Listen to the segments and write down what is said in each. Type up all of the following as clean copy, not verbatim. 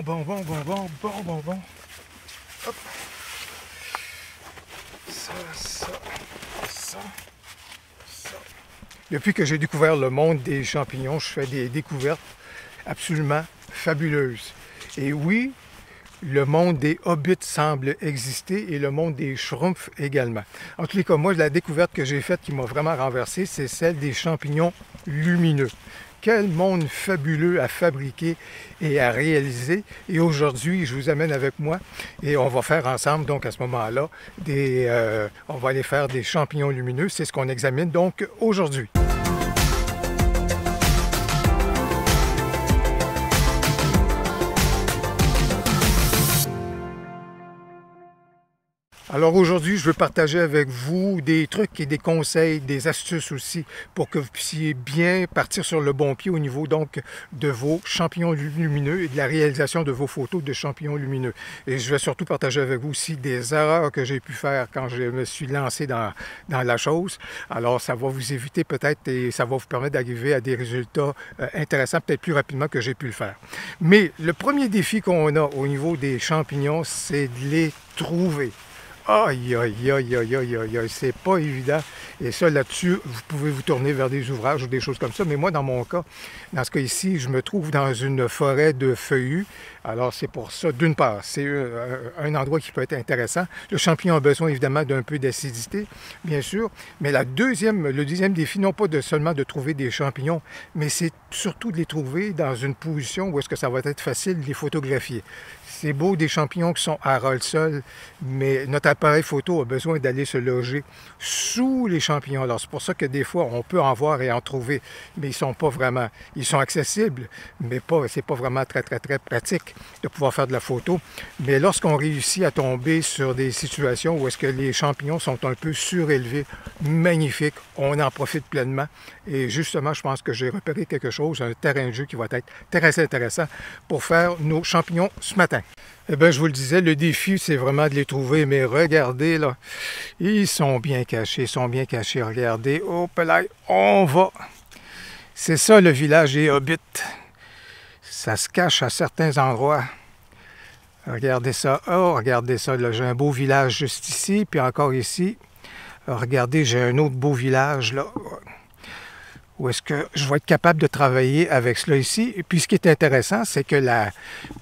Bon. Hop. Ça. Depuis que j'ai découvert le monde des champignons, je fais des découvertes absolument fabuleuses. Et oui, le monde des hobbits semble exister et le monde des schtroumpfs également. En tous les cas, moi, la découverte que j'ai faite qui m'a vraiment renversé, c'est celle des champignons lumineux. Quel monde fabuleux à fabriquer et à réaliser. Et aujourd'hui, je vous amène avec moi et on va faire ensemble, donc à ce moment-là, on va aller faire des champignons lumineux. C'est ce qu'on examine donc aujourd'hui. Alors aujourd'hui, je veux partager avec vous des trucs et des conseils, des astuces aussi pour que vous puissiez bien partir sur le bon pied au niveau donc de vos champignons lumineux et de la réalisation de vos photos de champignons lumineux. Et je vais surtout partager avec vous aussi des erreurs que j'ai pu faire quand je me suis lancé dans la chose. Alors ça va vous éviter peut-être et ça va vous permettre d'arriver à des résultats intéressants peut-être plus rapidement que j'ai pu le faire. Mais le premier défi qu'on a au niveau des champignons, c'est de les trouver. Aïe, c'est pas évident. Et ça, là-dessus, vous pouvez vous tourner vers des ouvrages ou des choses comme ça. Mais moi, dans mon cas, dans ce cas ici, je me trouve dans une forêt de feuillus. Alors, c'est pour ça, d'une part, c'est un endroit qui peut être intéressant. Le champignon a besoin, évidemment, d'un peu d'acidité, bien sûr. Mais le deuxième défi, non pas seulement de trouver des champignons, mais c'est surtout de les trouver dans une position où est-ce que ça va être facile de les photographier. C'est beau des champignons qui sont à ras-le-sol, mais notre appareil photo a besoin d'aller se loger sous les champignons. Alors, c'est pour ça que des fois, on peut en voir et en trouver, mais ils sont pas vraiment... Ils sont accessibles, mais c'est pas vraiment très pratique de pouvoir faire de la photo. Mais lorsqu'on réussit à tomber sur des situations où est-ce que les champignons sont un peu surélevés, magnifiques, on en profite pleinement. Et justement, je pense que j'ai repéré quelque chose, un terrain de jeu qui va être très intéressant pour faire nos champignons ce matin. Eh bien, je vous le disais, le défi, c'est vraiment de les trouver, mais regardez, là, ils sont bien cachés, regardez, hop là, on va. C'est ça, le village des hobbits. Ça se cache à certains endroits. Regardez ça, regardez ça, là, j'ai un beau village juste ici, puis encore ici. Regardez, j'ai un autre beau village, là. Où est-ce que je vais être capable de travailler avec cela ici. Et puis, ce qui est intéressant, c'est que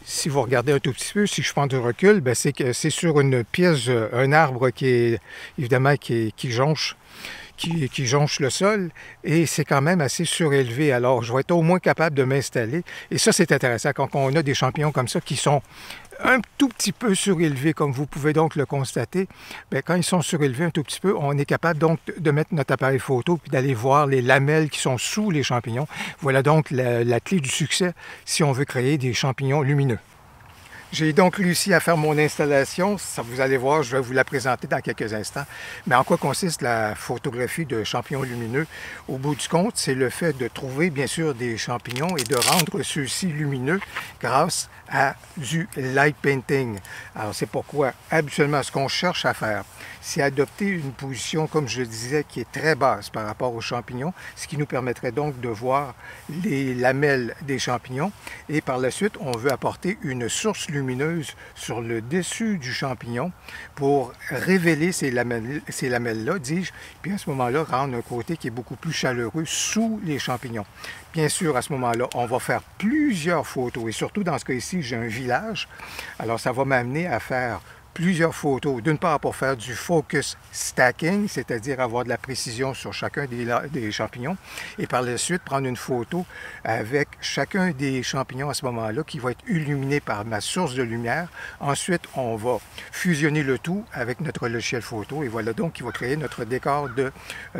si vous regardez un tout petit peu, si je prends du recul, c'est que c'est sur une pièce, un arbre qui est, évidemment, qui jonche le sol, et c'est quand même assez surélevé. Alors, je vais être au moins capable de m'installer. Et ça, c'est intéressant quand on a des champignons comme ça qui sont un tout petit peu surélevés, comme vous pouvez donc le constater. Bien, quand ils sont surélevés un tout petit peu, on est capable donc de mettre notre appareil photo puis d'aller voir les lamelles qui sont sous les champignons. Voilà donc la clé du succès si on veut créer des champignons lumineux. J'ai donc réussi à faire mon installation. Ça, vous allez voir, je vais vous la présenter dans quelques instants. Mais en quoi consiste la photographie de champignons lumineux? Au bout du compte, c'est le fait de trouver, bien sûr, des champignons et de rendre ceux-ci lumineux grâce à du light painting. Alors, c'est pourquoi, habituellement, ce qu'on cherche à faire, c'est adopter une position, comme je le disais, qui est très basse par rapport aux champignons, ce qui nous permettrait donc de voir les lamelles des champignons. Et par la suite, on veut apporter une source lumineuse sur le dessus du champignon pour révéler ces lamelles-là, dis-je, puis à ce moment-là, rendre un côté qui est beaucoup plus chaleureux sous les champignons. Bien sûr, à ce moment-là, on va faire plusieurs photos, et surtout dans ce cas ici, j'ai un village, alors ça va m'amener à faire plusieurs photos, d'une part pour faire du focus stacking, c'est-à-dire avoir de la précision sur chacun des champignons, et par la suite prendre une photo avec chacun des champignons à ce moment-là qui va être illuminé par ma source de lumière. Ensuite, on va fusionner le tout avec notre logiciel photo, et voilà donc qui va créer notre décor de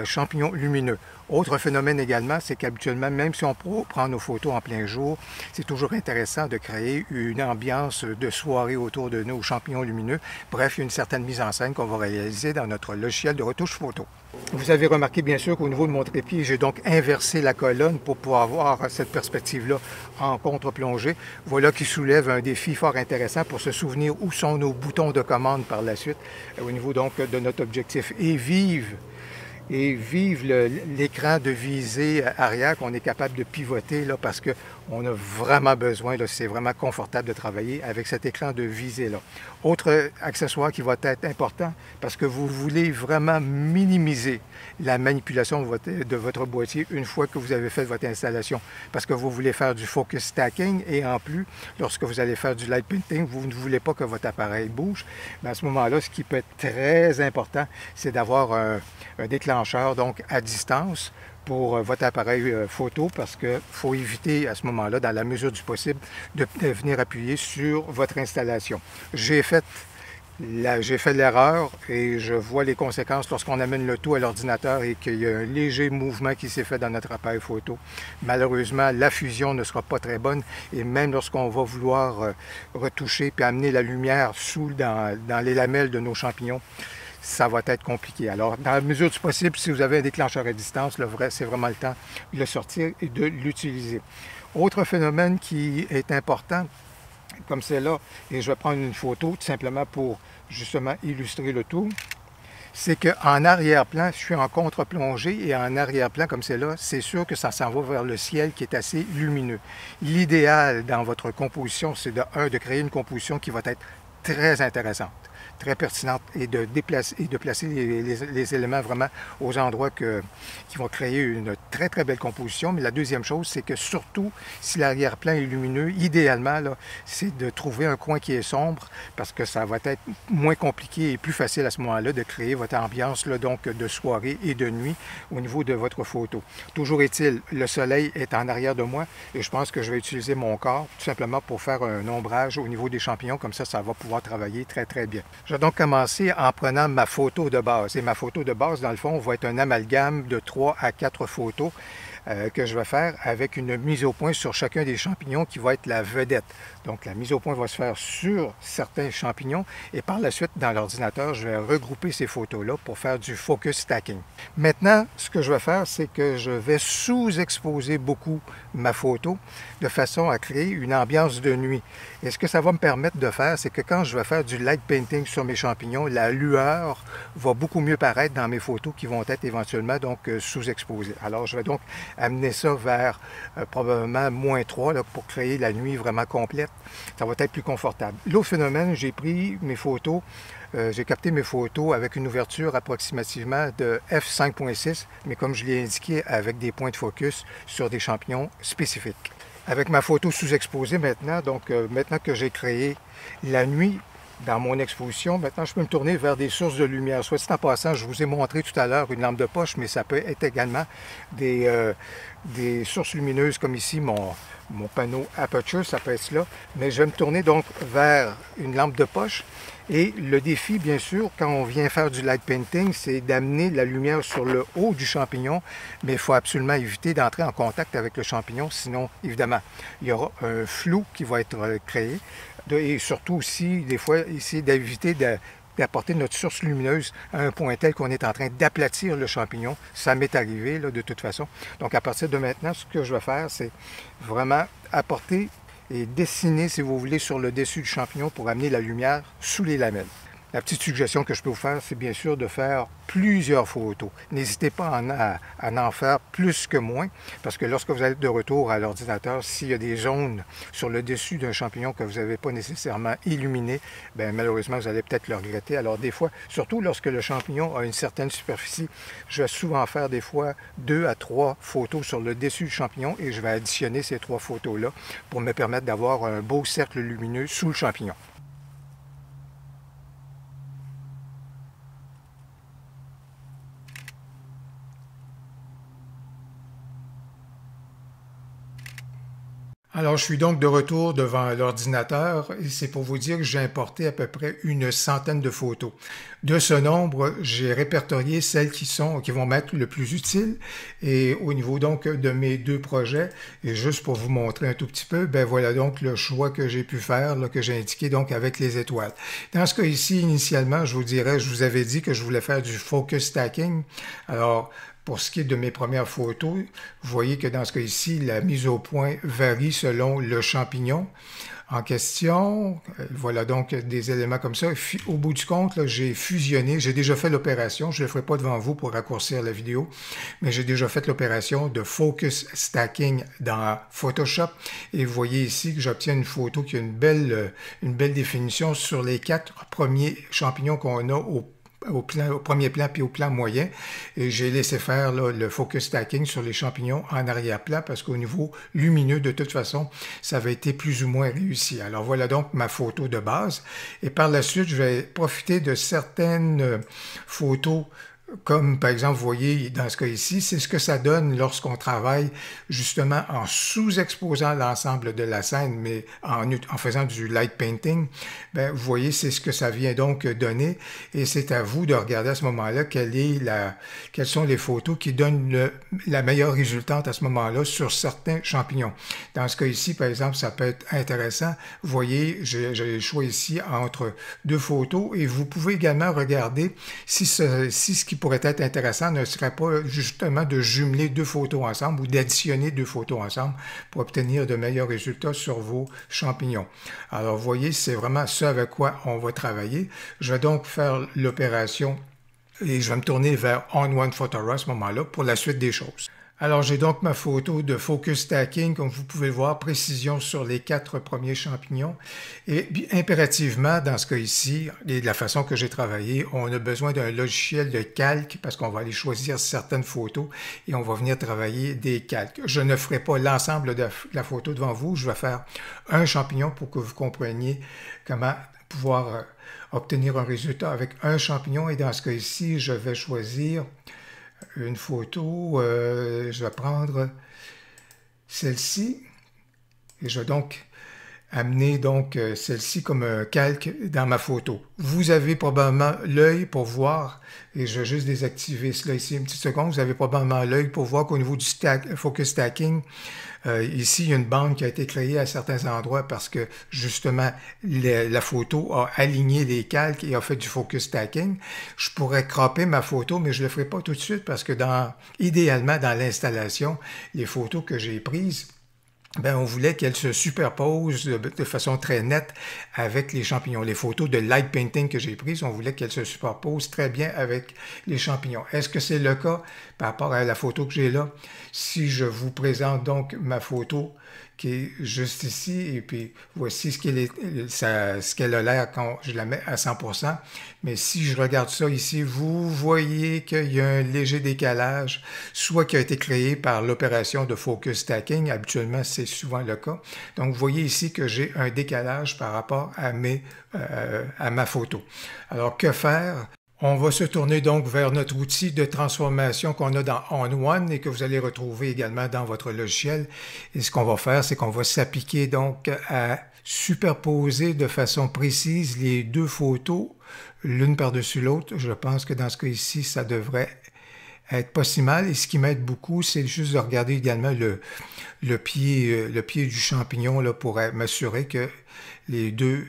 champignons lumineux. Autre phénomène également, c'est qu'habituellement, même si on prend nos photos en plein jour, c'est toujours intéressant de créer une ambiance de soirée autour de nos champignons lumineux. Bref, il y a une certaine mise en scène qu'on va réaliser dans notre logiciel de retouche photo. Vous avez remarqué bien sûr qu'au niveau de mon trépied, j'ai donc inversé la colonne pour pouvoir avoir cette perspective-là en contre-plongée. Voilà qui soulève un défi fort intéressant pour se souvenir où sont nos boutons de commande par la suite, au niveau donc de notre objectif. Et vive l'écran de visée arrière qu'on est capable de pivoter là, parce On a vraiment besoin, c'est vraiment confortable de travailler avec cet écran de visée-là. Autre accessoire qui va être important, parce que vous voulez vraiment minimiser la manipulation de votre boîtier une fois que vous avez fait votre installation, parce que vous voulez faire du focus stacking et en plus, lorsque vous allez faire du light painting, vous ne voulez pas que votre appareil bouge. Mais à ce moment-là, ce qui peut être très important, c'est d'avoir un déclencheur donc à distance pour votre appareil photo, parce qu'il faut éviter à ce moment-là, dans la mesure du possible, de venir appuyer sur votre installation. J'ai fait l'erreur et je vois les conséquences lorsqu'on amène le tout à l'ordinateur et qu'il y a un léger mouvement qui s'est fait dans notre appareil photo. Malheureusement, la fusion ne sera pas très bonne et même lorsqu'on va vouloir retoucher puis amener la lumière dans les lamelles de nos champignons, ça va être compliqué. Alors, dans la mesure du possible, si vous avez un déclencheur à distance, c'est vraiment le temps de le sortir et de l'utiliser. Autre phénomène qui est important, comme c'est là, et je vais prendre une photo tout simplement pour justement illustrer le tout, c'est qu'en arrière-plan, je suis en contre-plongée et en arrière-plan comme c'est là, c'est sûr que ça s'en va vers le ciel qui est assez lumineux. L'idéal dans votre composition, c'est de créer une composition qui va être très intéressante, très pertinente et de placer les éléments vraiment aux endroits qui vont créer une très très belle composition. Mais la deuxième chose, c'est que surtout si l'arrière-plan est lumineux, idéalement, c'est de trouver un coin qui est sombre parce que ça va être moins compliqué et plus facile à ce moment-là de créer votre ambiance là, donc de soirée et de nuit au niveau de votre photo. Toujours est-il, le soleil est en arrière de moi et je pense que je vais utiliser mon corps tout simplement pour faire un ombrage au niveau des champignons, comme ça va pouvoir travailler très très bien. Je vais donc commencer en prenant ma photo de base. Et ma photo de base, dans le fond, va être un amalgame de 3 à 4 photos que je vais faire avec une mise au point sur chacun des champignons qui va être la vedette. Donc la mise au point va se faire sur certains champignons et par la suite, dans l'ordinateur, je vais regrouper ces photos-là pour faire du focus stacking. Maintenant, ce que je vais faire, c'est que je vais sous-exposer beaucoup ma photo de façon à créer une ambiance de nuit. Et ce que ça va me permettre de faire, c'est que quand je vais faire du light painting sur mes champignons, la lueur va beaucoup mieux paraître dans mes photos qui vont être éventuellement donc sous-exposées. Alors, je vais donc amener ça vers probablement -3 là, pour créer la nuit vraiment complète. Ça va être plus confortable. L'autre phénomène, j'ai pris mes photos, j'ai capté mes photos avec une ouverture approximativement de f5.6, mais comme je l'ai indiqué, avec des points de focus sur des champignons spécifiques. Avec ma photo sous-exposée maintenant, donc maintenant que j'ai créé la nuit dans mon exposition, maintenant je peux me tourner vers des sources de lumière. Soit dit en passant, je vous ai montré tout à l'heure une lampe de poche, mais ça peut être également des sources lumineuses comme ici, mon panneau Aperture, ça peut être cela. Mais je vais me tourner donc vers une lampe de poche. Et le défi, bien sûr, quand on vient faire du light painting, c'est d'amener la lumière sur le haut du champignon, mais il faut absolument éviter d'entrer en contact avec le champignon, sinon, évidemment, il y aura un flou qui va être créé. Et surtout aussi, des fois, essayer d'éviter d'apporter notre source lumineuse à un point tel qu'on est en train d'aplatir le champignon. Ça m'est arrivé, là, de toute façon. Donc, à partir de maintenant, ce que je vais faire, c'est vraiment apporter et dessiner, si vous voulez, sur le dessus du champignon pour amener la lumière sous les lamelles. La petite suggestion que je peux vous faire, c'est bien sûr de faire plusieurs photos. N'hésitez pas à en faire plus que moins, parce que lorsque vous êtes de retour à l'ordinateur, s'il y a des zones sur le dessus d'un champignon que vous n'avez pas nécessairement illuminé, bien, malheureusement, vous allez peut-être le regretter. Alors des fois, surtout lorsque le champignon a une certaine superficie, je vais souvent faire des fois 2 à 3 photos sur le dessus du champignon et je vais additionner ces 3 photos-là pour me permettre d'avoir un beau cercle lumineux sous le champignon. Alors, je suis donc de retour devant l'ordinateur et c'est pour vous dire que j'ai importé à peu près une centaine de photos. De ce nombre, j'ai répertorié celles qui vont m'être le plus utiles et au niveau donc de mes 2 projets, et juste pour vous montrer un tout petit peu, ben voilà donc le choix que j'ai pu faire, là, que j'ai indiqué donc avec les étoiles. Dans ce cas ici, initialement, je vous avais dit que je voulais faire du focus stacking. Alors, pour ce qui est de mes premières photos, vous voyez que dans ce cas ici, la mise au point varie selon le champignon. en question. Voilà donc des éléments comme ça. Au bout du compte, j'ai fusionné, j'ai déjà fait l'opération, je ne le ferai pas devant vous pour raccourcir la vidéo, mais j'ai déjà fait l'opération de focus stacking dans Photoshop. Et vous voyez ici que j'obtiens une photo qui a une belle définition sur les 4 premiers champignons qu'on a au premier plan puis au plan moyen. Et j'ai laissé faire là, le focus stacking sur les champignons en arrière-plan parce qu'au niveau lumineux, de toute façon, ça avait été plus ou moins réussi. Alors voilà donc ma photo de base. Et par la suite, je vais profiter de certaines photos comme par exemple, vous voyez dans ce cas ici, c'est ce que ça donne lorsqu'on travaille justement en sous-exposant l'ensemble de la scène, mais en faisant du light painting. Bien, vous voyez, c'est ce que ça vient donc donner et c'est à vous de regarder à ce moment-là quelles sont les photos qui donnent la meilleure résultante à ce moment-là sur certains champignons. Dans ce cas ici, par exemple, ça peut être intéressant. Vous voyez, j'ai le choix ici entre 2 photos et vous pouvez également regarder si ce qui pourrait être intéressant ne serait pas justement de jumeler 2 photos ensemble ou d'additionner 2 photos ensemble pour obtenir de meilleurs résultats sur vos champignons. Alors, vous voyez, c'est vraiment ce avec quoi on va travailler. Je vais donc faire l'opération et je vais me tourner vers On One Photorough à ce moment-là pour la suite des choses. Alors, j'ai donc ma photo de focus stacking, comme vous pouvez le voir, précision sur les 4 premiers champignons. Et impérativement, dans ce cas ici, et de la façon que j'ai travaillé, on a besoin d'un logiciel de calque parce qu'on va aller choisir certaines photos et on va venir travailler des calques. Je ne ferai pas l'ensemble de la photo devant vous, je vais faire un champignon pour que vous compreniez comment pouvoir obtenir un résultat avec un champignon. Et dans ce cas ici, je vais choisir une photo, je vais prendre celle-ci et je vais donc amener celle-ci comme un calque dans ma photo. Vous avez probablement l'œil pour voir, et je vais juste désactiver cela ici une petite seconde, vous avez probablement l'œil pour voir qu'au niveau du focus stacking, ici, il y a une bande qui a été créée à certains endroits parce que, justement, la photo a aligné les calques et a fait du focus stacking. Je pourrais cropper ma photo, mais je ne le ferai pas tout de suite parce que, idéalement, dans l'installation, les photos que j'ai prises, ben, on voulait qu'elles se superposent de façon très nette avec les champignons. Les photos de light painting que j'ai prises, on voulait qu'elles se superposent très bien avec les champignons. Est-ce que c'est le cas par rapport à la photo que j'ai là? Si je vous présente donc ma photo qui est juste ici, et puis voici ce qu'elle a l'air quand je la mets à 100%. Mais si je regarde ça ici, vous voyez qu'il y a un léger décalage, soit qui a été créé par l'opération de focus stacking. Habituellement, c'est souvent le cas. Donc, vous voyez ici que j'ai un décalage par rapport à ma photo. Alors, que faire? On va se tourner donc vers notre outil de transformation qu'on a dans On One et que vous allez retrouver également dans votre logiciel. Et ce qu'on va faire, c'est qu'on va s'appliquer donc à superposer de façon précise les 2 photos, l'une par-dessus l'autre. Je pense que dans ce cas ici, ça devrait être pas si mal. Et ce qui m'aide beaucoup, c'est juste de regarder également le pied du champignon là, pour m'assurer que les 2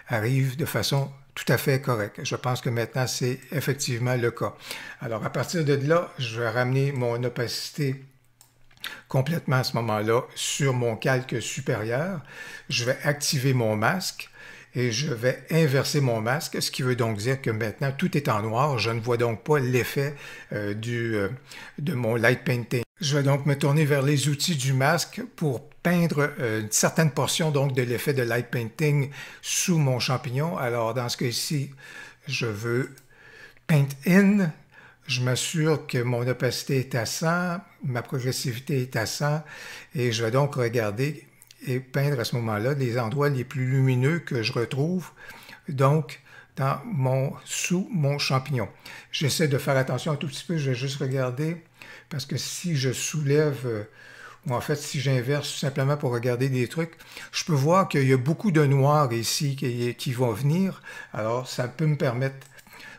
arrivent de façon tout à fait correct. Je pense que maintenant, c'est effectivement le cas. Alors, à partir de là, je vais ramener mon opacité complètement à ce moment-là sur mon calque supérieur. Je vais activer mon masque et je vais inverser mon masque, ce qui veut donc dire que maintenant, tout est en noir. Je ne vois donc pas l'effet de mon light painting. Je vais donc me tourner vers les outils du masque pour peindre une certaine portion donc de l'effet de light painting sous mon champignon. Alors dans ce cas ici, je veux paint in. Je m'assure que mon opacité est à 100, ma progressivité est à 100 et je vais donc regarder et peindre à ce moment-là les endroits les plus lumineux que je retrouve donc sous mon champignon. J'essaie de faire attention un tout petit peu, je vais juste regarder parce que si je soulève, ou en fait si j'inverse tout simplement pour regarder des trucs, je peux voir qu'il y a beaucoup de noir ici qui vont venir. Alors ça peut me permettre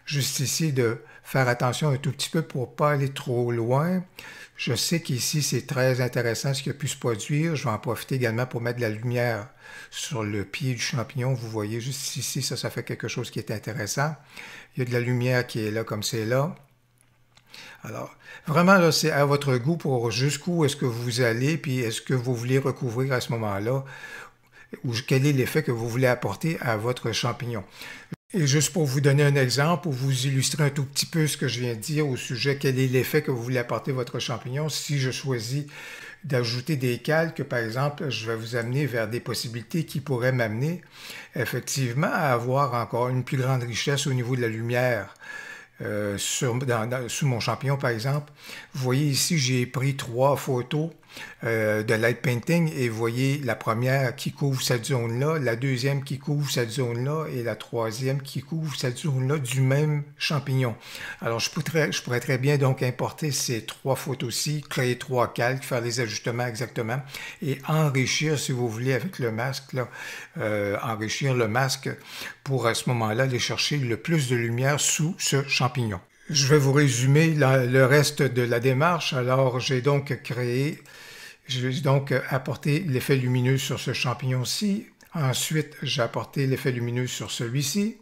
juste ici de faire attention un tout petit peu pour ne pas aller trop loin. Je sais qu'ici c'est très intéressant ce qui a pu se produire. Je vais en profiter également pour mettre de la lumière sur le pied du champignon. Vous voyez juste ici, ça fait quelque chose qui est intéressant. Il y a de la lumière qui est là comme c'est là. Alors, vraiment, là, c'est à votre goût pour jusqu'où est-ce que vous allez, puis est-ce que vous voulez recouvrir à ce moment-là. ou quel est l'effet que vous voulez apporter à votre champignon. Et juste pour vous donner un exemple, pour vous illustrer un tout petit peu ce que je viens de dire au sujet, quel est l'effet que vous voulez apporter à votre champignon, si je choisis d'ajouter des calques, par exemple, je vais vous amener vers des possibilités qui pourraient m'amener effectivement à avoir encore une plus grande richesse au niveau de la lumière. Sous mon champignon, par exemple. Vous voyez ici, j'ai pris 3 photos de light painting et vous voyez la première qui couvre cette zone-là, la deuxième qui couvre cette zone-là et la troisième qui couvre cette zone-là du même champignon. Alors, je pourrais très bien donc importer ces 3 photos-ci, créer 3 calques, faire les ajustements exactement et enrichir, si vous voulez, avec le masque, là, enrichir le masque pour à ce moment-là aller chercher le plus de lumière sous ce champignon. Je vais vous résumer le reste de la démarche. Alors, j'ai donc apporté l'effet lumineux sur ce champignon-ci. Ensuite, j'ai apporté l'effet lumineux sur celui-ci.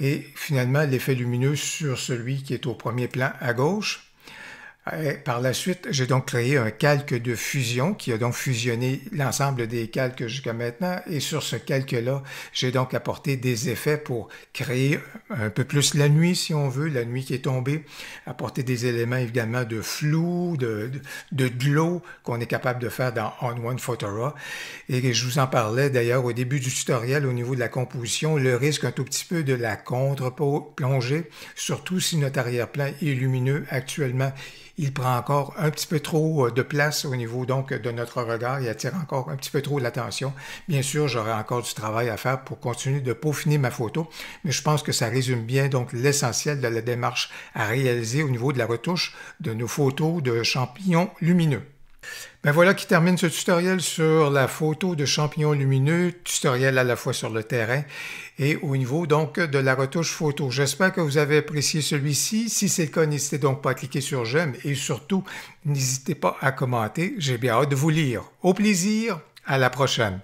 Et finalement, l'effet lumineux sur celui qui est au premier plan à gauche. Et par la suite, j'ai donc créé un calque de fusion qui a donc fusionné l'ensemble des calques jusqu'à maintenant. Et sur ce calque-là, j'ai donc apporté des effets pour créer un peu plus la nuit, si on veut, la nuit qui est tombée. Apporter des éléments évidemment de flou, de glow qu'on est capable de faire dans On1 Photora. Et je vous en parlais d'ailleurs au début du tutoriel au niveau de la composition, le risque un tout petit peu de la contre-plongée, surtout si notre arrière-plan est lumineux actuellement. Il prend encore un petit peu trop de place au niveau donc de notre regard. Il attire encore un petit peu trop l'attention. Bien sûr, j'aurai encore du travail à faire pour continuer de peaufiner ma photo, mais je pense que ça résume bien donc l'essentiel de la démarche à réaliser au niveau de la retouche de nos photos de champignons lumineux. Ben voilà qui termine ce tutoriel sur la photo de champignons lumineux, tutoriel à la fois sur le terrain et au niveau donc de la retouche photo. J'espère que vous avez apprécié celui-ci. Si c'est le cas, n'hésitez donc pas à cliquer sur j'aime et surtout, n'hésitez pas à commenter. J'ai bien hâte de vous lire. Au plaisir, à la prochaine.